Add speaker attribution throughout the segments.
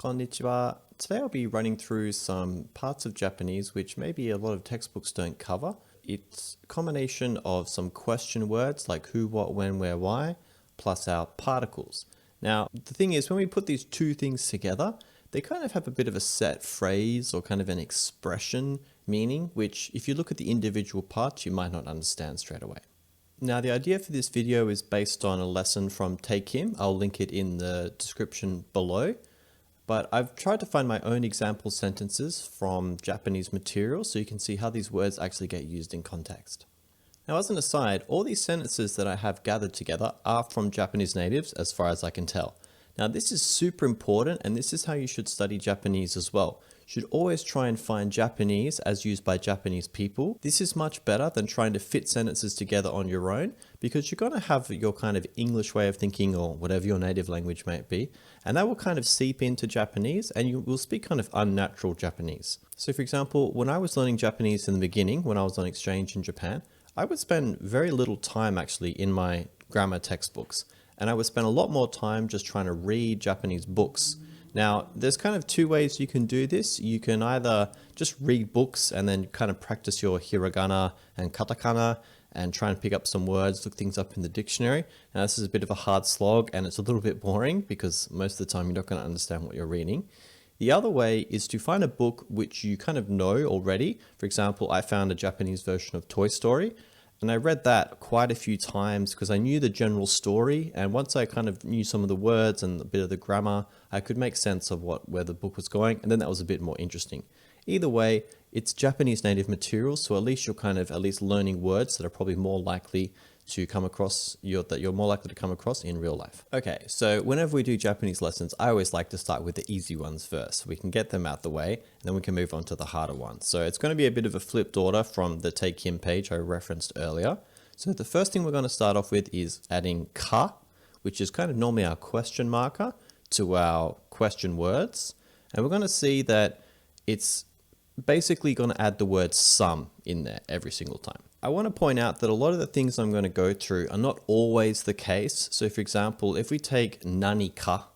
Speaker 1: Konnichiwa. Today I'll be running through some parts of Japanese which maybe a lot of textbooks don't cover. It's a combination of some question words like who, what, when, where, why, plus our particles. Now, the thing is, when we put these two things together, they kind of have a bit of a set phrase or kind of an expression meaning, which if you look at the individual parts, you might not understand straight away. Now, the idea for this video is based on a lesson from Take Him. I'll link it in the description below. But I've tried to find my own example sentences from Japanese material so you can see how these words actually get used in context. Now, as an aside, all these sentences that I have gathered together are from Japanese natives as far as I can tell. Now, this is super important, and this is how you should study Japanese as well. You should always try and find Japanese as used by Japanese people. This is much better than trying to fit sentences together on your own, because you're going to have your kind of English way of thinking or whatever your native language might be, and that will kind of seep into Japanese and you will speak kind of unnatural Japanese. So for example, when I was learning Japanese in the beginning, when I was on exchange in Japan, I would spend very little time actually in my grammar textbooks. And I would spend a lot more time just trying to read Japanese books. Now, there's kind of two ways you can do this. You can either just read books and then kind of practice your hiragana and katakana and try and pick up some words, look things up in the dictionary. Now, this is a bit of a hard slog and it's a little bit boring because most of the time you're not going to understand what you're reading. The other way is to find a book which you kind of know already. For example, I found a Japanese version of Toy Story. And I read that quite a few times because I knew the general story, and once I kind of knew some of the words and a bit of the grammar, I could make sense of where the book was going, and then that was a bit more interesting. Either way, it's Japanese native material, so at least you're kind of at least learning words that are probably more likely to come across, that you're more likely to come across in real life. Okay, so whenever we do Japanese lessons, I always like to start with the easy ones first, so we can get them out the way, and then we can move on to the harder ones. So it's going to be a bit of a flipped order from the Take Him page I referenced earlier. So the first thing we're going to start off with is adding ka, which is kind of normally our question marker, to our question words. And we're going to see that it's basically going to add the word some in there every single time. I want to point out that a lot of the things I'm going to go through are not always the case. So for example, if we take nanika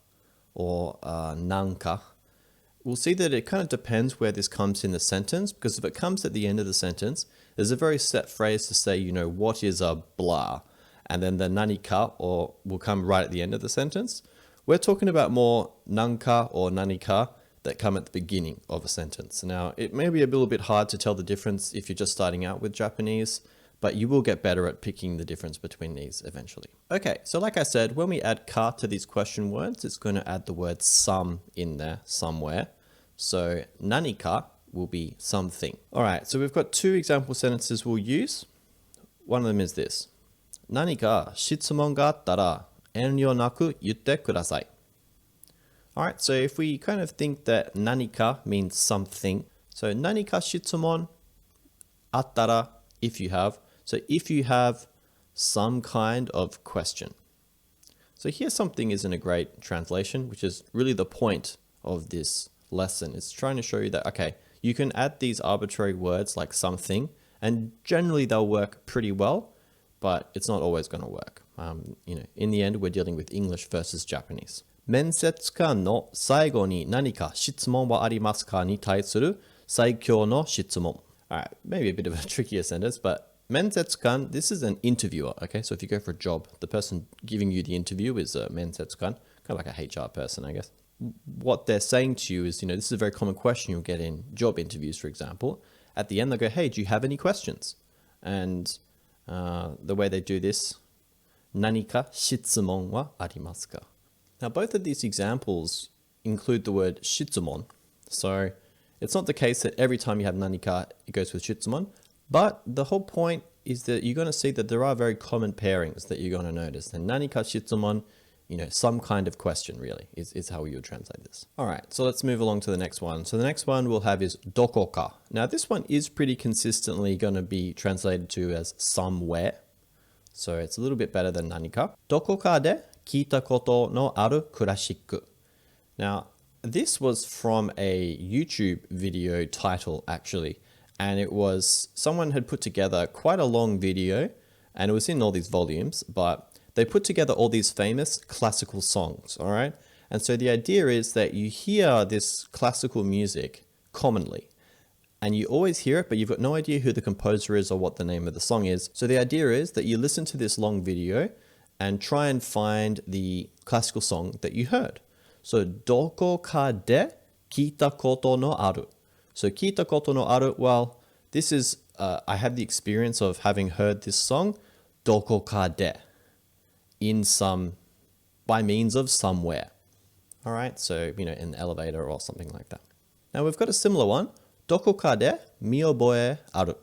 Speaker 1: or nanka, we'll see that it kind of depends where this comes in the sentence, because if it comes at the end of the sentence, there's a very set phrase to say, you know, what is a blah? And then the nanika will come right at the end of the sentence. We're talking about more nanka or nanika that come at the beginning of a sentence. Now, it may be a little bit hard to tell the difference if you're just starting out with Japanese, but you will get better at picking the difference between these eventually. Okay, so like I said, when we add ka to these question words, it's going to add the word some in there somewhere. So nanika will be something. All right, so we've got two example sentences we'll use. One of them is this. 何か質問があったら遠慮なく言ってください. Alright, so if we kind of think that nanika means something, so nanika shitsumon attara, if you have, so if you have some kind of question. So here something isn't a great translation, which is really the point of this lesson. It's trying to show you that, okay, you can add these arbitrary words like something, and generally they'll work pretty well, but it's not always going to work. In the end, we're dealing with English versus Japanese. 面接官の最後に何か質問はありますかに対する最強の質問. Alright, maybe a bit of a trickier sentence, but 面接官, this is an interviewer, okay? So if you go for a job, the person giving you the interview is a 面接官, kind of like a HR person, I guess. What they're saying to you is, this is a very common question you'll get in job interviews, for example. At the end, they'll go, hey, do you have any questions? And the way they do this, 何か質問はありますか? Now, both of these examples include the word shitsumon. So it's not the case that every time you have nanika, it goes with shitsumon. But the whole point is that you're going to see that there are very common pairings that you're going to notice. And nanika shitsumon, some kind of question really is how you would translate this. All right, so let's move along to the next one. So the next one we'll have is dokoka. Now this one is pretty consistently going to be translated to as somewhere. So it's a little bit better than nanika. Dokoka de 聞いたことのあるクラシック. Now, this was from a YouTube video title actually, and it was someone had put together quite a long video, and it was in all these volumes, but they put together all these famous classical songs, all right? And so the idea is that you hear this classical music commonly, and you always hear it, but you've got no idea who the composer is or what the name of the song is. So the idea is that you listen to this long video and try and find the classical song that you heard. So, どこかで聞いたことのある. So, 聞いたことのある, well, this is, I have the experience of having heard this song, どこかで, in some, by means of somewhere. All right, so, in an elevator or something like that. Now, we've got a similar one, どこかで見覚えある.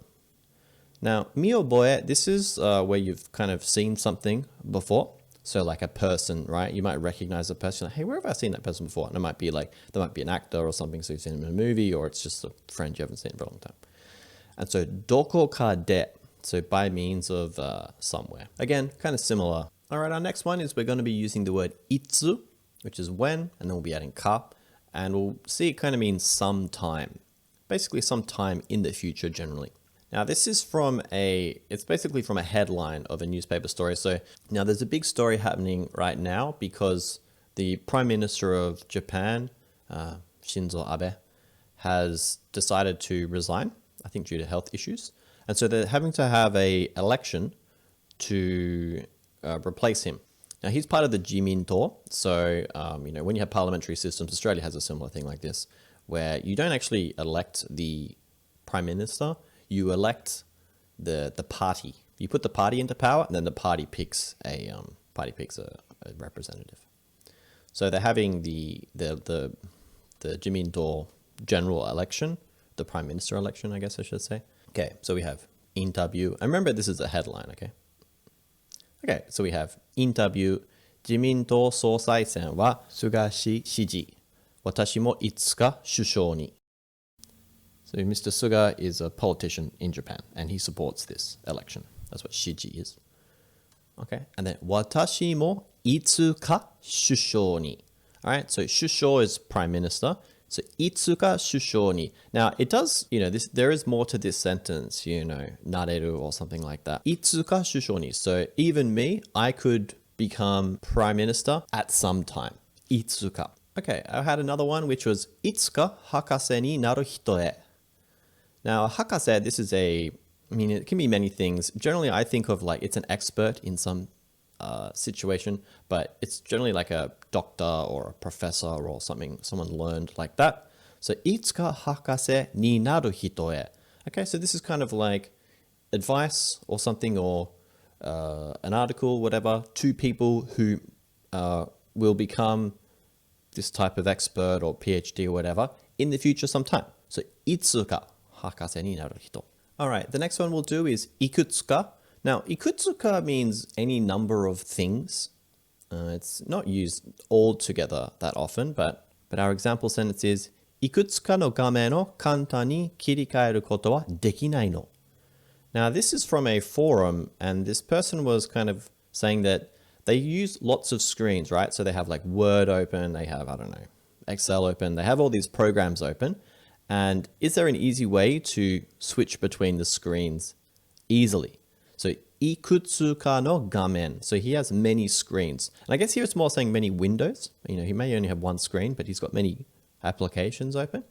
Speaker 1: Now, 見覚え, this is where you've kind of seen something before. So like a person, right? You might recognize a person, like, hey, where have I seen that person before? And it might be like, there might be an actor or something, so you've seen him in a movie, or it's just a friend you haven't seen for a long time. And so, どこかで, so by means of somewhere. Again, kind of similar. All right, our next one is we're going to be using the word いつ, which is when, and then we'll be adding か, and we'll see it kind of means sometime. Basically sometime in the future generally. Now, this is it's basically from a headline of a newspaper story. So now there's a big story happening right now because the Prime Minister of Japan, Shinzo Abe, has decided to resign, I think due to health issues. And so they're having to have an election to replace him. Now, he's part of the Jiminto. So, when you have parliamentary systems, Australia has a similar thing like this, where you don't actually elect the Prime Minister. You elect the party. You put the party into power, and then the party picks a representative. So they're having the Jiminto general election, the prime minister election, I guess I should say. Okay, so we have interview. And remember, this is a headline, okay? Okay, so we have interview. 自民党総裁選は菅氏支持。私もいつか首相に。So Mr. Suga is a politician in Japan, and he supports this election. That's what shiji is. Okay, and then 私もいつか首相に. All right, so 首相 is prime minister. So いつか首相に. Now it does, there is more to this sentence, なれる or something like that. いつか首相に. So even me, I could become prime minister at some time. いつか. Okay, I had another one which was いつか博士になる人へ. Now, hakase, this is it can be many things. Generally, I think of it's an expert in some situation, but it's generally like a doctor or a professor or something, someone learned like that. So, いつか博士になる人へ. Okay, so this is kind of like advice or something or an article, whatever, to people who will become this type of expert or PhD or whatever in the future sometime. So, いつか博士になる人. All right, the next one we'll do is いくつか. Now, いくつか means any number of things. It's not used all together that often, but our example sentence is いくつかの画面を簡単に切り替えることはできないの. Now, this is from a forum, and this person was kind of saying that they use lots of screens, right? So they have Word open, they have, Excel open, they have all these programs open. And is there an easy way to switch between the screens easily? So, いくつかの画面. So he has many screens. And I guess here it's more saying many windows. He may only have one screen, but he's got many applications open.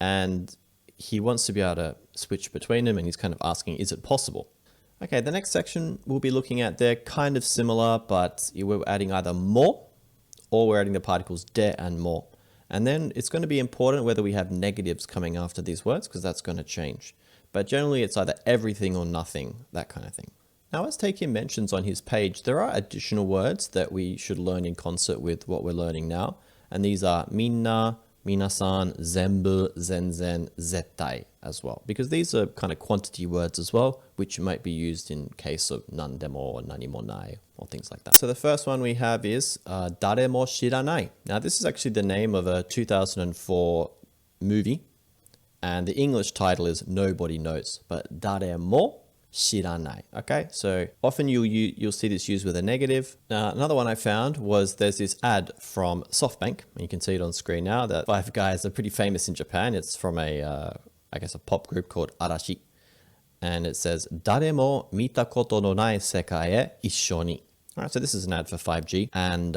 Speaker 1: And he wants to be able to switch between them, and he's kind of asking, is it possible? Okay, the next section we'll be looking at, they're kind of similar, but we're adding either more, or we're adding the particles de and more. And then it's going to be important whether we have negatives coming after these words, because that's going to change. But generally, it's either everything or nothing, that kind of thing. Now, as Takim mentions on his page, there are additional words that we should learn in concert with what we're learning now. And these are minna, minasan, zenbu, zenzen, zettai as well. Because these are kind of quantity words as well, which might be used in case of nandemo or nanimo nai or things like that. So the first one we have is 誰も知らない. Now, this is actually the name of a 2004 movie. And the English title is Nobody Knows. But 誰も知らない. Okay, so often you'll see this used with a negative. Another one I found was there's this ad from SoftBank. You can see it on screen now. That five guys are pretty famous in Japan. It's from a pop group called Arashi. And it says, 誰も見たことのない世界へ一緒に. All right, so this is an ad for 5G. And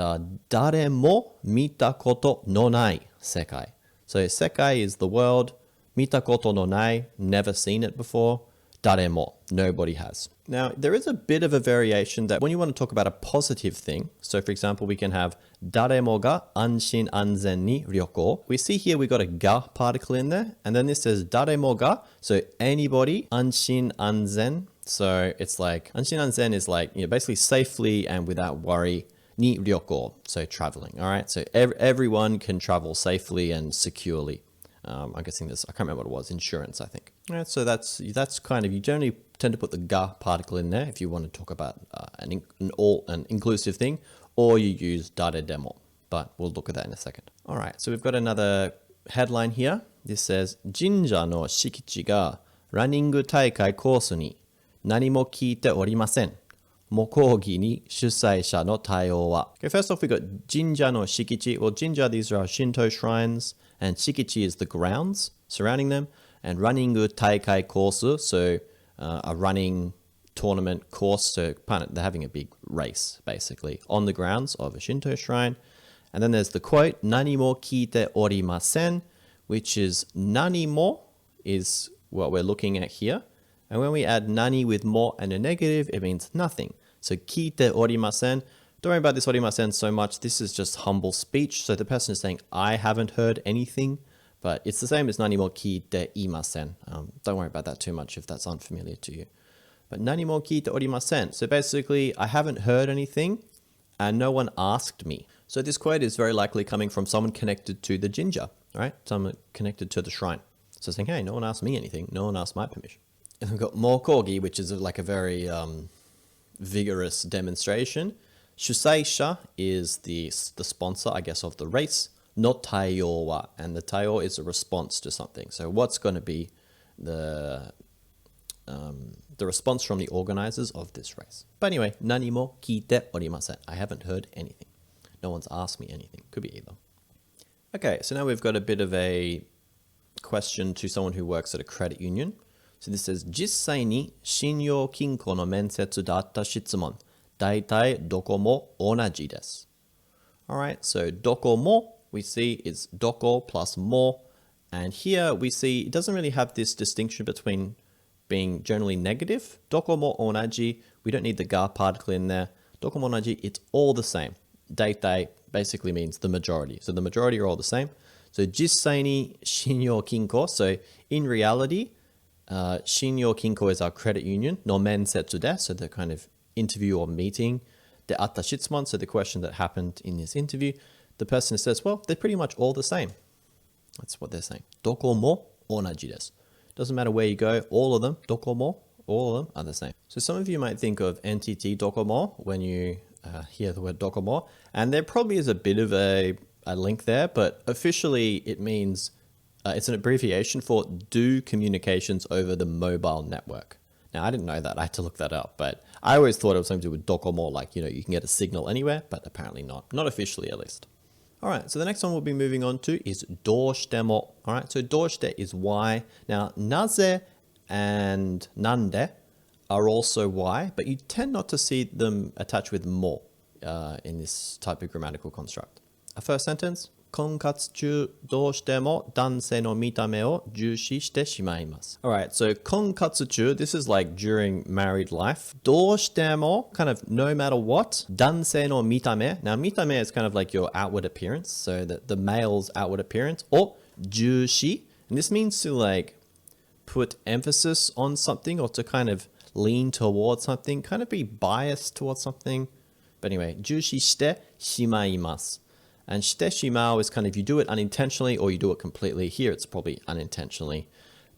Speaker 1: 誰も見たことのない世界. So 世界 is the world. 見たことのない, never seen it before. 誰も, nobody has. Now, there is a bit of a variation that when you want to talk about a positive thing, so for example, we can have 誰もが安心安全に旅行. We see here we got a が particle in there, and then this says 誰もが, so anybody, 安心安全. So it's like, 安心安全 is like, basically safely and without worry. に旅行, so traveling, all right? So everyone can travel safely and securely. I'm guessing this, I can't remember what it was, insurance, I think. All right, so that's kind of, you generally tend to put the ga particle in there if you want to talk about an inclusive thing, or you use dare demo, but we'll look at that in a second. All right, so we've got another headline here. This says, 神社の敷地がランニング大会コースに何も聞いておりません。猛抗議に主催者の対応は. Okay, first off, we got 神社の敷地. Well, jinja, these are Shinto shrines, and shikichi is the grounds surrounding them, and runningu taikai course, so a running tournament course, so they're having a big race, basically, on the grounds of a Shinto shrine. And then there's the quote, 何も聞いておりません, which is 何も is what we're looking at here. And when we add nani with mo and a negative, it means nothing. So 聞いておりません. Don't worry about this おりません so much. This is just humble speech. So the person is saying, I haven't heard anything. But it's the same as 何も聞いていません. Don't worry about that too much if that's unfamiliar to you. But 何も聞いておりません. So basically, I haven't heard anything and no one asked me. So this quote is very likely coming from someone connected to the jinja, right? Someone connected to the shrine. So saying, hey, no one asked me anything. No one asked my permission. And we've got more corgi, which is like a very vigorous demonstration. Shuseisha is the sponsor, I guess, of the race. No taiyo wa, and the taiyo is a response to something. So what's going to be the response from the organizers of this race? But anyway, nani mo kiite orimasen. I haven't heard anything. No one's asked me anything. Could be either. Okay, so now we've got a bit of a question to someone who works at a credit union. So this says, 実際に信用金庫の面接であった質問。だいたいどこも同じです。Alright, so どこも we see is どこ plus も. And here we see it doesn't really have this distinction between being generally negative. どこも同じ. We don't need the ga particle in there. どこも同じ, it's all the same. だいたい basically means the majority. So the majority are all the same. So 実際に信用金庫. So in reality, 信用金庫 is our credit union. の面接で, so the kind of interview or meeting. であった質問, so the question that happened in this interview. The person says, well, they're pretty much all the same. That's what they're saying. どこも同じです. Doesn't matter where you go, all of them, どこも, all of them are the same. So some of you might think of NTT Docomo when you hear the word Docomo, and there probably is a bit of a link there, but officially it means it's an abbreviation for do communications over the mobile network. Now, I didn't know that. I had to look that up, but I always thought it was something to do with Docomo, like, you can get a signal anywhere, but apparently not. Not officially, at least. All right, so the next one we'll be moving on to is どうしても. All right, so どうして is why. Now, なぜ and なんで are also why, but you tend not to see them attached with も in this type of grammatical construct. A first sentence, 婚活中どうしても男性の見た目を重視してしまいます. All right, so 婚活中, this is like during married life. どうしても, kind of no matter what. 男性の見た目. Now, 見た目 is kind of like your outward appearance, so the male's outward appearance. を重視, and this means to like put emphasis on something or to kind of lean towards something, kind of be biased towards something. But anyway, 重視してしまいます. And してしまう is kind of you do it unintentionally or you do it completely. Here it's probably unintentionally,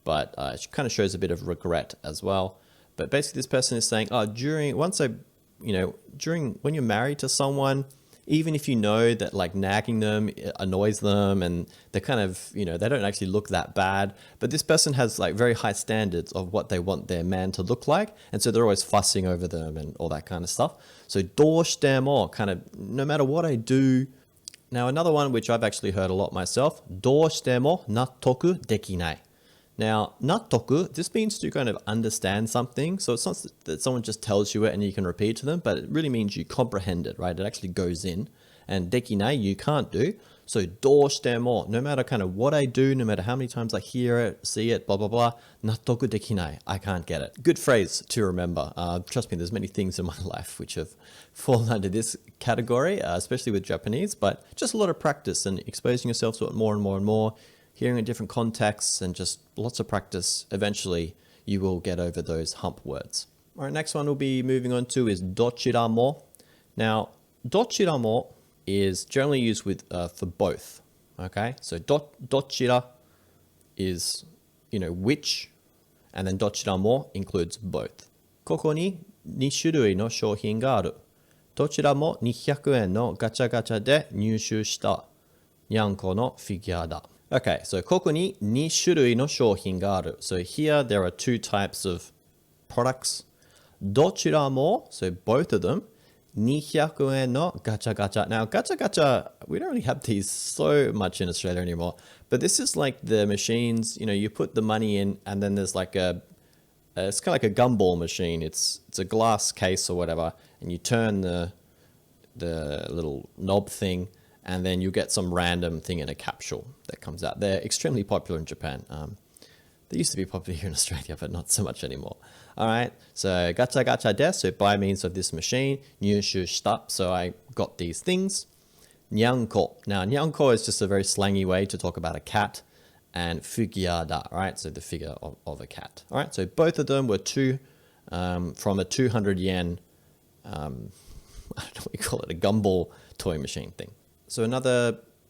Speaker 1: but it kind of shows a bit of regret as well. But basically this person is saying, during when you're married to someone, even if you know that like nagging them annoys them and they're kind of, they don't actually look that bad, but this person has like very high standards of what they want their man to look like. And so they're always fussing over them and all that kind of stuff. So どうしても kind of no matter what I do. Now, another one which I've actually heard a lot myself, どうしても納得できない. Now, nattoku, this means to kind of understand something. So it's not that someone just tells you it and you can repeat to them, but it really means you comprehend it, right? It actually goes in. And dekinai, you can't do. So どうしても, no matter kind of what I do, no matter how many times I hear it, see it, blah, blah, blah, 納得できない, I can't get it. Good phrase to remember. Trust me, there's many things in my life which have fallen under this category, especially with Japanese, but just a lot of practice and exposing yourself to it more and more and more, hearing in different contexts and just lots of practice. Eventually, you will get over those hump words. All right, next one we'll be moving on to is どちらも. Now, どちらもis generally used with for both. Okay, so どちら is, which, and then どちらも includes both. ここに2種類の商品がある。どちらも200円のガチャガチャで入手したニャンコのフィギュアだ。Okay, so ここに2種類の商品がある. So here there are two types of products. どちらも, so both of them, 200円のガチャガチャ. Now, gacha gacha, we don't really have these so much in Australia anymore. But this is like the machines, you put the money in and then there's like it's kind of like a gumball machine. It's a glass case or whatever. And you turn the little knob thing and then you get some random thing in a capsule that comes out. They're extremely popular in Japan. They used to be popular here in Australia, but not so much anymore. All right, so gacha gacha desu, so by means of this machine, 入手した, so I got these things. にゃんこ. Now, にゃんこ is just a very slangy way to talk about a cat. And フィギュアだ, right? So the figure of a cat. All right, so both of them were from a 200 yen, I don't know what you call it, a gumball toy machine thing. So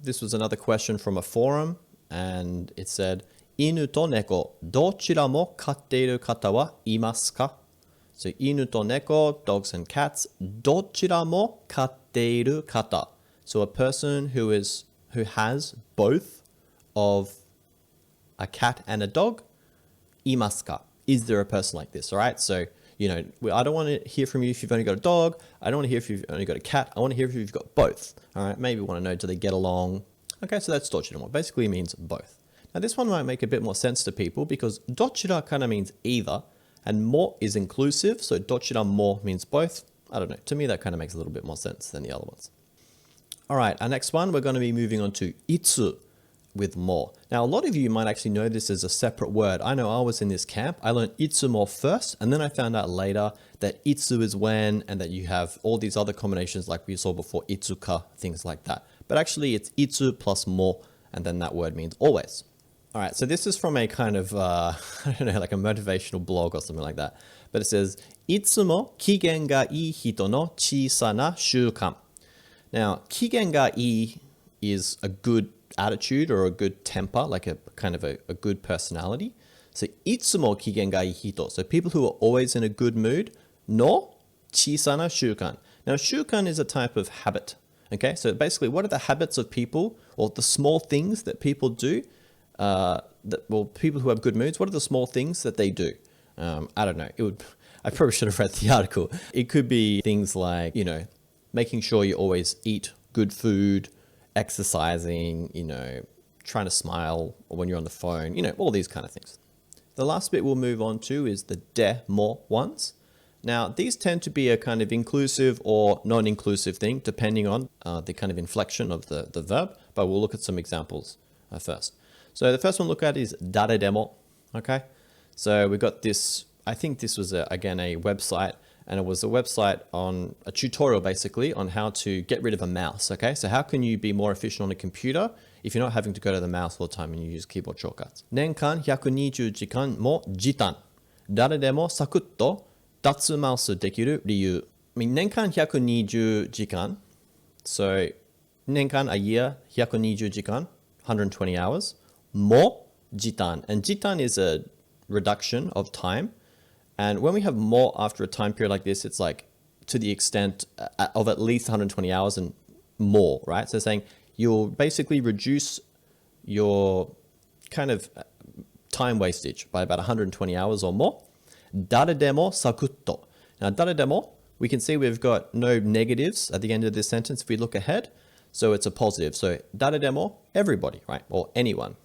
Speaker 1: this was another question from a forum, and it said, 犬と猫、どちらも飼っている方はいますか? So 犬と猫, dogs and cats, どちらも飼っている方. So a person who has both of a cat and a dog, いますか? Is there a person like this? All right, so I don't want to hear from you if you've only got a dog. I don't want to hear if you've only got a cat. I want to hear if you've got both. All right, maybe want to know, do they get along? Okay, so that's どちらも. Basically means both. Now this one might make a bit more sense to people because どちら kind of means either and more is inclusive. So どちらも means both. I don't know. To me, that kind of makes a little bit more sense than the other ones. All right, our next one, we're going to be moving on to いつ with more. Now, a lot of you might actually know this as a separate word. I know I was in this camp. I learned いつも first, and then I found out later that いつ is when, and that you have all these other combinations like we saw before, いつか, things like that. But actually, it's いつ plus more, and then that word means always. All right, so this is from a kind of, I don't know, like a motivational blog or something like that. But it says, いつも機嫌がいい人の小さな習慣. Now, 機嫌がいい is a good attitude or a good temper, like a kind of a good personality. So, いつも機嫌がいい人. So, people who are always in a good mood, の小さな習慣. Now, 習慣 is a type of habit. Okay, so basically, what are the habits of people or the small things that people do? People who have good moods, what are the small things that they do? I don't know. I probably should have read the article. It could be things like, making sure you always eat good food, exercising, trying to smile when you're on the phone, all these kind of things. The last bit we'll move on to is the de mo ones. Now, these tend to be a kind of inclusive or non-inclusive thing, depending on the kind of inflection of the verb, but we'll look at some examples first. So the first one to look at is 誰でも, okay? So we got this, I think this was, again, a website, and it was a website on a tutorial, basically, on how to get rid of a mouse, okay? So how can you be more efficient on a computer if you're not having to go to the mouse all the time and you use keyboard shortcuts? 年間120時間も時短. 誰でもサクッと脱マウスできる理由. I mean, 年間120時間. So 年間 a year, 120時間, 120 hours. Mo jitan. And jitan is a reduction of time. And when we have more after a time period like this, it's like to the extent of at least 120 hours and more, right? So saying you'll basically reduce your kind of time wastage by about 120 hours or more. 誰でもサクッと. Now, 誰でも, we can see we've got no negatives at the end of this sentence if we look ahead. So it's a positive. So 誰でも, everybody, right? Or anyone.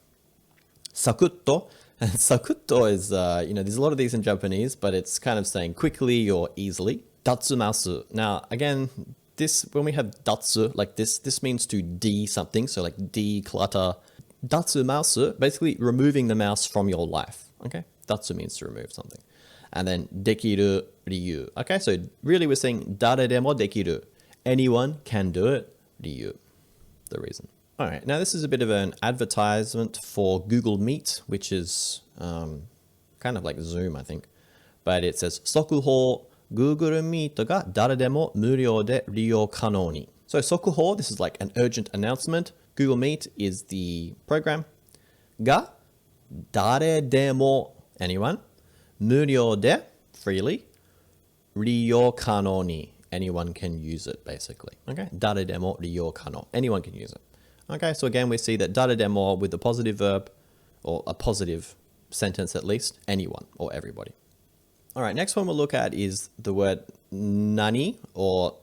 Speaker 1: サクッと, And sakutto is, there's a lot of these in Japanese, but it's kind of saying quickly or easily. Datsu mausu. Now, again, when we have datsu, like this means to something, so like declutter. Datsu mausu, basically removing the mouse from your life. Okay, datsu means to remove something. And then dekiru liyu. Okay, so really we're saying誰でもできる. Anyone can do it. Liyu, the reason. All right, now this is a bit of an advertisement for Google Meet, which is kind of like Zoom, I think. But it says, 速報 Google Meet が誰でも無料で利用可能に. So 速報, this is like an urgent announcement. Google Meet is the program. が誰でも anyone. 無料で freely. 利用可能に anyone can use it, basically. Okay? 誰でも利用可能. Anyone can use it. Okay, so again, we see that 誰でも with the positive verb, or a positive sentence at least, anyone or everybody. All right, next one we'll look at is the word nani, or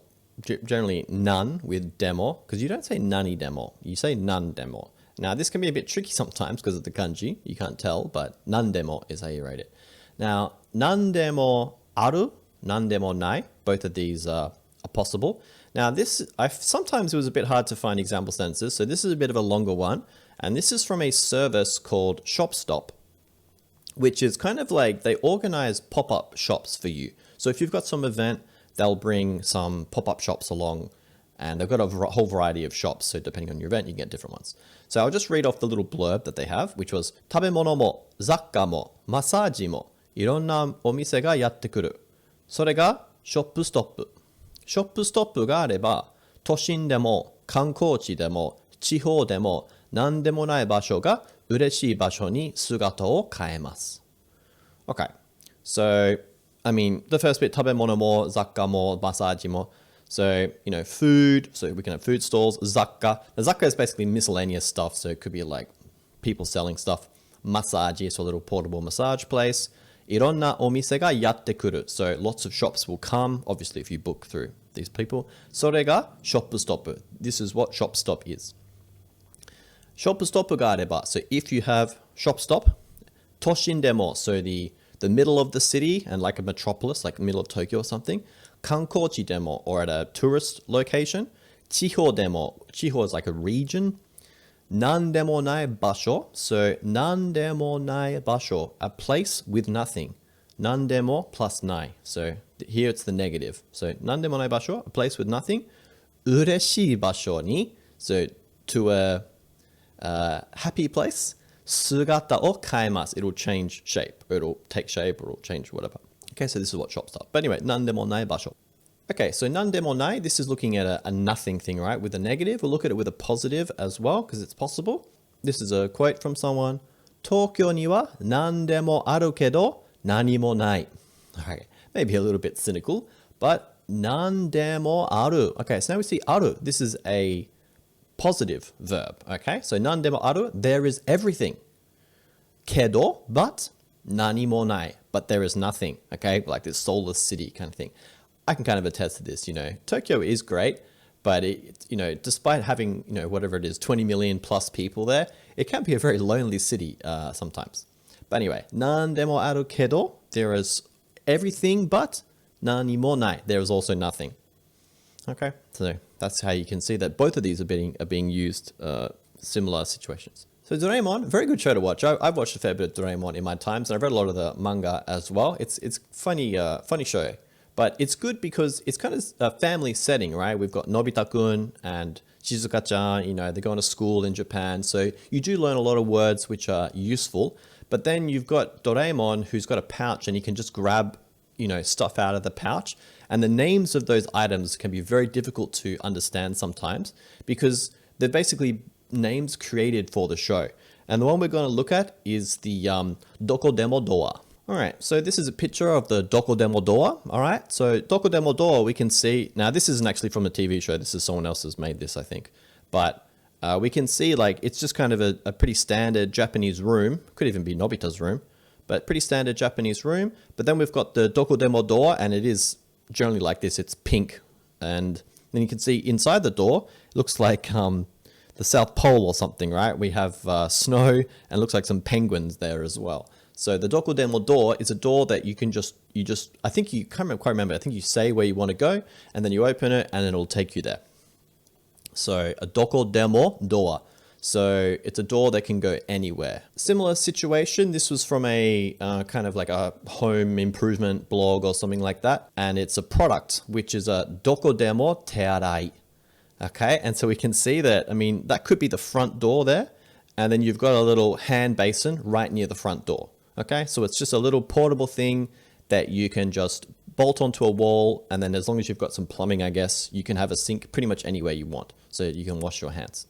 Speaker 1: generally none with demo, because you don't say nani demo, you say nan demo. Now, this can be a bit tricky sometimes because of the kanji, you can't tell, but nan demo is how you write it. Now, nan demo aru, nan demo nai, both of these are possible. Now sometimes it was a bit hard to find example sentences, so this is a bit of a longer one, and this is from a service called ShopStop, which is kind of like they organize pop-up shops for you. So if you've got some event, they'll bring some pop-up shops along, and they've got a whole variety of shops, so depending on your event, you can get different ones. So I'll just read off the little blurb that they have, which was 食べ物も雑貨もマッサージもいろんなお店がやってくる。それがショップストップ。ショップストップがあれば、都心でも観光地でも地方でも何でもない場所が嬉しい場所に姿を変えます。Okay, so, I mean, the first bit, 食べ物も雑貨もマッサージも. So, food, so we can have food stalls, zakka. The zakka is basically miscellaneous stuff, so it could be like people selling stuff. Massage, so a little portable massage place. いろんなお店がやってくる. So lots of shops will come, obviously if you book through these people. それがショップストップ. This is what shop stop is. ショップストップがあれば. So if you have shop stop, 都心でも, so the middle of the city and like a metropolis, like the middle of Tokyo or something. 観光地でも, or at a tourist location. 地方でも, 地方 is like a region. なんでもない場所. So なんでもない場所, a place with nothing. なんでも plus ない. So here it's the negative. So なんでもない場所, a place with nothing. 嬉しい場所に, so to a happy place. 姿を変えます. It'll change shape. It'll take shape or it'll change whatever. Okay, so this is what shops are. But anyway, なんでもない場所. Okay, so なんでもない, this is looking at a nothing thing, right? With a negative, we'll look at it with a positive as well, because it's possible. This is a quote from someone. 東京には何でもあるけど何もない. Okay, maybe a little bit cynical, but 何でもある. Okay, so now we see ある. This is a positive verb, okay? So 何でもある, there is everything. けど, but 何もない. But there is nothing, okay? Like this soulless city kind of thing. I can kind of attest to this, Tokyo is great, but despite having, whatever it is, 20 million plus people there, it can be a very lonely city sometimes. But anyway, 何でもあるけど, there is everything, but 何もない. There is also nothing. Okay, so that's how you can see that both of these are being used similar situations. So Doraemon, very good show to watch. I've watched a fair bit of Doraemon in my times, and I've read a lot of the manga as well. It's funny show, but it's good because it's kind of a family setting, right? We've got Nobita-kun and Shizuka-chan, they're going to school in Japan, so you do learn a lot of words which are useful. But then you've got Doraemon, who's got a pouch, and he can just grab, stuff out of the pouch. And the names of those items can be very difficult to understand sometimes because they're basically names created for the show. And the one we're going to look at is the Doko Demo Doa. All right, so this is a picture of the Doko Demo Doa. All right, so Doko Demo Doa, we can see, now this isn't actually from a TV show. This is someone else has made this, I think. But we can see like it's just kind of a pretty standard Japanese room. Could even be Nobita's room, but pretty standard Japanese room. But then we've got the Doko Demo Doa, and it is generally like this. It's pink. And then you can see inside the door, it looks like the South Pole or something, right? We have snow and looks like some penguins there as well. So the dokodemo door is a door that you just, I think you can't quite remember. I think you say where you want to go and then you open it and it'll take you there. So a dokodemo door. So it's a door that can go anywhere. Similar situation. This was from a kind of like a home improvement blog or something like that. And it's a product, which is a dokodemo tearai. Okay. And so we can see that, I mean, that could be the front door there. And then you've got a little hand basin right near the front door. Okay. So it's just a little portable thing that you can just bolt onto a wall. And then as long as you've got some plumbing, I guess, you can have a sink pretty much anywhere you want. So you can wash your hands.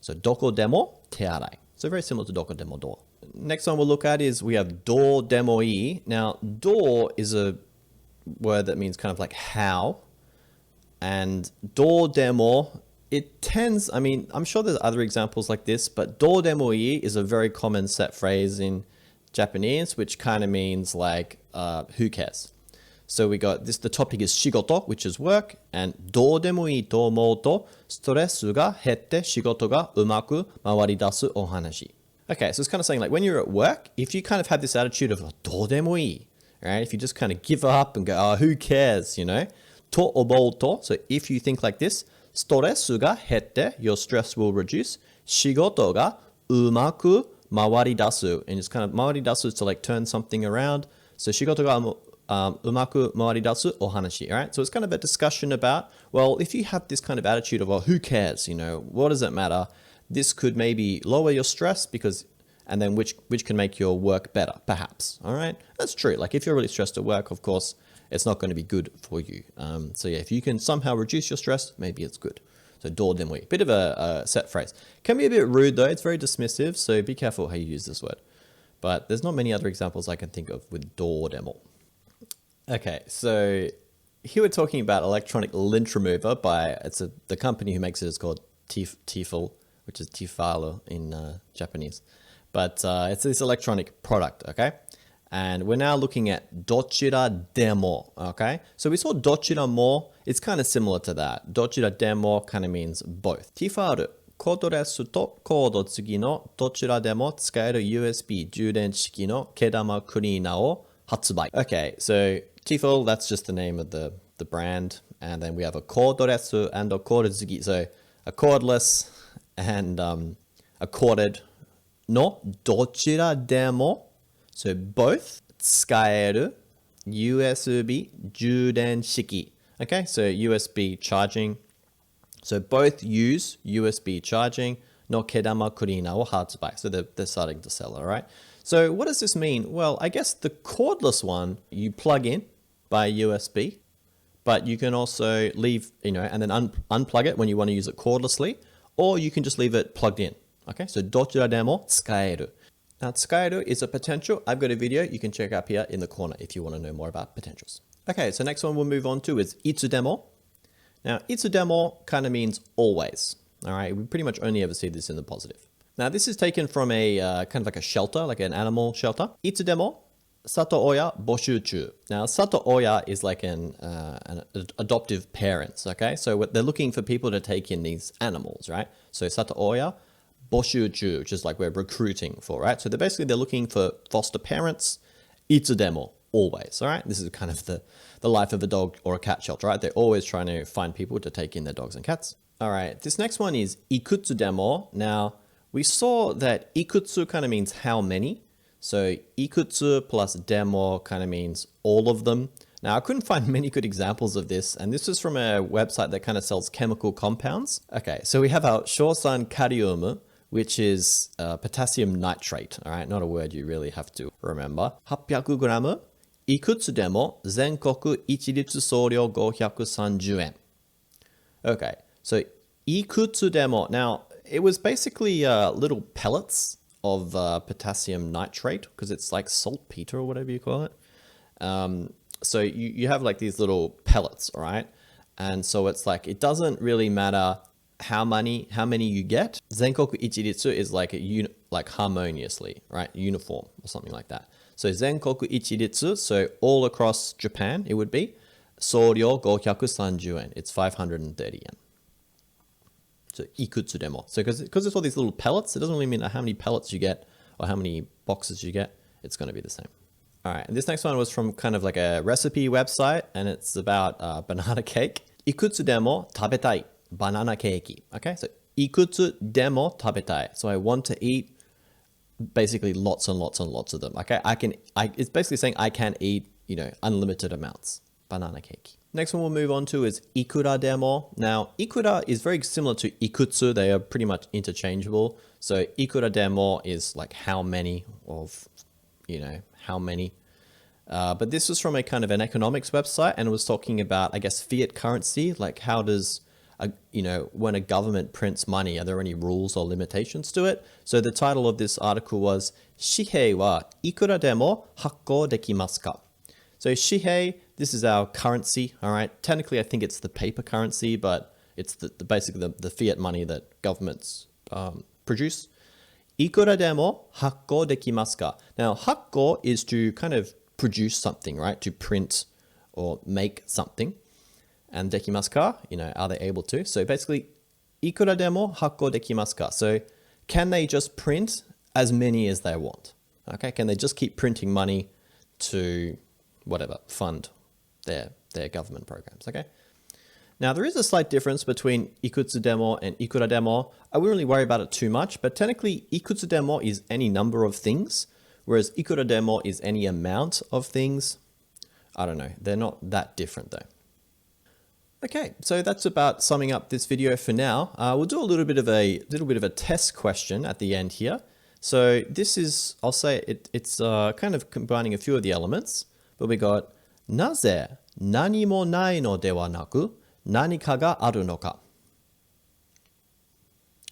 Speaker 1: So dokodemo tearai. So very similar to dokodemo door. Next one we'll look at is we have do demo ii. Now, do is a word that means kind of like how. And do demo, it tends, I mean, I'm sure there's other examples like this, but do demo ii is a very common set phrase in Japanese, which kind of means like, who cares? So we got this, the topic is shigoto, which is work, and do demo ii to omou to stressu ga hette shigoto ga umaku mawari dasu o hanashi. Okay, so it's kind of saying like when you're at work, if you kind of have this attitude of do demo ii, right? If you just kind of give up and go, oh, who cares, you know? To omou to, so if you think like this, stressu ga hette, your stress will reduce, shigoto ga umaku mawari dasu, and it's kind of mawari dasu is to like turn something around. So shigoto ga umaku mawari dasu o hanashi, right? So it's kind of a discussion about, well, if you have this kind of attitude of, well, who cares, you know, what does it matter? This could maybe lower your stress because, and then which can make your work better, perhaps, all right? That's true. Like if you're really stressed at work, of course, it's not going to be good for you. So yeah, if you can somehow reduce your stress, maybe it's good. So do demo ii, bit of a set phrase. Can be a bit rude though, it's very dismissive, so be careful how you use this word. But there's not many other examples I can think of with do demo. Okay, so here we're talking about electronic lint remover by, the company who makes it is called Tefal, which is Tefal in Japanese. But it's this electronic product, okay? And we're now looking at dochira demo, okay? So we saw dochira mo, it's kind of similar to that. Dochira demo kind of means both. Tefal, コードレスとコード付きのどちらでも使える USB 充電式の毛玉クリーナーを発売. Okay, so Tefal, that's just the name of the brand. And then we have a cordless and a corded. So a cordless and a corded. No, どちらでも. So both 使える USB 充電式. Okay, so USB charging. So both use USB charging. No kedama kurina or hatsubai. So they're starting to sell, all right? So what does this mean? Well, I guess the cordless one, you plug in by USB, but you can also leave, you know, and then unplug it when you want to use it cordlessly, or you can just leave it plugged in. Okay, so dochira demo tsukaeru. Now, tsukaeru is a potential. I've got a video you can check up here in the corner if you want to know more about potentials. Okay, so next one we'll move on to is itsudemo. Now, itsudemo kind of means always. All right, we pretty much only ever see this in the positive. Now, this is taken from a kind of like a shelter, like an animal shelter. Itsudemo, sato oya boshuchu. Now, sato oya is like an adoptive parents, okay? So they're looking for people to take in these animals, right? So sato oya boshuchu, which is like we're recruiting for, right? So they're looking for foster parents. Itsudemo, always, all right? This is kind of the life of a dog or a cat shelter, right? They're always trying to find people to take in their dogs and cats. All right, this next one is ikutsu demo. Now, we saw that ikutsu kind of means how many. So ikutsu plus demo kind of means all of them. Now, I couldn't find many good examples of this, and this is from a website that kind of sells chemical compounds. Okay, so we have our shosan kalium, which is potassium nitrate, all right? Not a word you really have to remember. 800 gram, いくつでも全国一律送料530円. Okay, so いくつでも. Now, it was basically little pellets of potassium nitrate, because it's like saltpeter or whatever you call it. So you have like these little pellets, all right? And so it's like, it doesn't really matter how many you get. 全国一律 is like like harmoniously, right? Uniform or something like that. So 全国一律, so all across Japan, it would be 送料530円. It's 530 yen. So, いくつでも. So, because it's all these little pellets, it doesn't really mean how many pellets you get or how many boxes you get. It's going to be the same. All right, and this next one was from kind of like a recipe website, and it's about banana cake. いくつでも食べたい banana cake. Okay, so いくつでも食べたい. So I want to eat basically lots and lots and lots of them. Okay, it's basically saying I can eat, unlimited amounts. Banana cake. Next one we'll move on to is いくらでも. Now, いくら is very similar to いくつ. They are pretty much interchangeable. So いくらでも is like how many of, how many. But this was from a kind of an economics website, and it was talking about, I guess, fiat currency. Like how does, when a government prints money, are there any rules or limitations to it? So the title of this article was 紙幣はいくらでも発行できますか? So 紙幣, this is our currency, all right? Technically, I think it's the paper currency, but it's basically the fiat money that governments produce. いくらでも発行できますか? Now, 発行 is to kind of produce something, right? To print or make something. And できますか? Are they able to? So basically, いくらでも発行できますか? So can they just print as many as they want? Okay, can they just keep printing money to whatever, fund their government programs, okay? Now, there is a slight difference between いくつでも and いくらでも. I wouldn't really worry about it too much, but technically, いくつでも is any number of things, whereas いくらでも is any amount of things. I don't know. They're not that different, though. Okay, so that's about summing up this video for now. We'll do a little bit of a test question at the end here. So this is, I'll say it's kind of combining a few of the elements, but we got なぜ何もないのではなく何かがあるのか?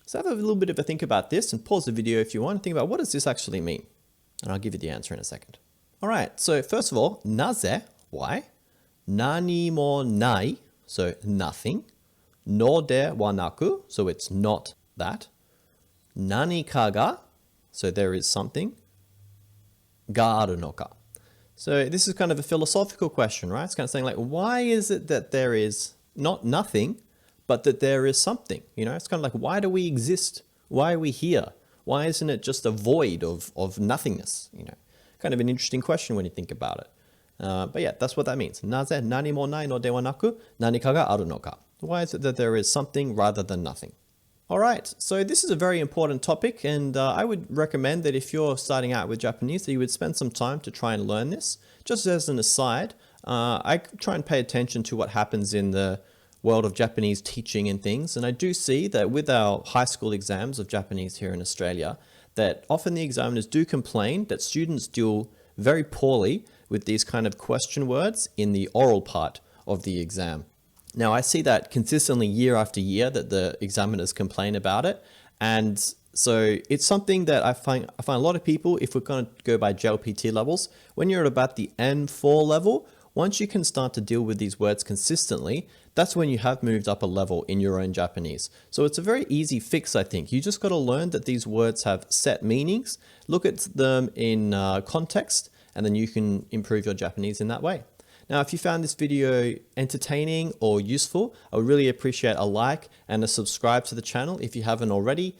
Speaker 1: So have a little bit of a think about this and pause the video if you want to think about what does this actually mean? And I'll give you the answer in a second. All right, so first of all, なぜ, why? 何もない, so nothing. のではなく, so it's not that. 何かが, so there is something. があるのか. So this is kind of a philosophical question, right? It's kind of saying like, why is it that there is not nothing, but that there is something? It's kind of like, why do we exist? Why are we here? Why isn't it just a void of nothingness? Kind of an interesting question when you think about it. But yeah, that's what that means. なぜ何もないのではなく何かがあるのか? Why is it that there is something rather than nothing? All right, so this is a very important topic, and I would recommend that if you're starting out with Japanese, that you would spend some time to try and learn this. Just as an aside, I try and pay attention to what happens in the world of Japanese teaching and things, and I do see that with our high school exams of Japanese here in Australia, that often the examiners do complain that students deal very poorly with these kind of question words in the oral part of the exam. Now, I see that consistently year after year that the examiners complain about it. And so it's something that I find a lot of people, if we're going to go by JLPT levels, when you're at about the N4 level, once you can start to deal with these words consistently, that's when you have moved up a level in your own Japanese. So it's a very easy fix, I think. You just got to learn that these words have set meanings, look at them in context, and then you can improve your Japanese in that way. Now, if you found this video entertaining or useful, I would really appreciate a like and a subscribe to the channel if you haven't already.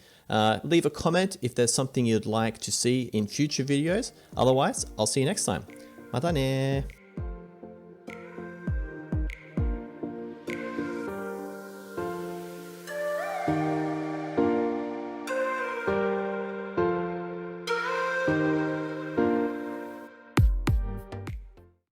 Speaker 1: Leave a comment if there's something you'd like to see in future videos. Otherwise, I'll see you next time. またね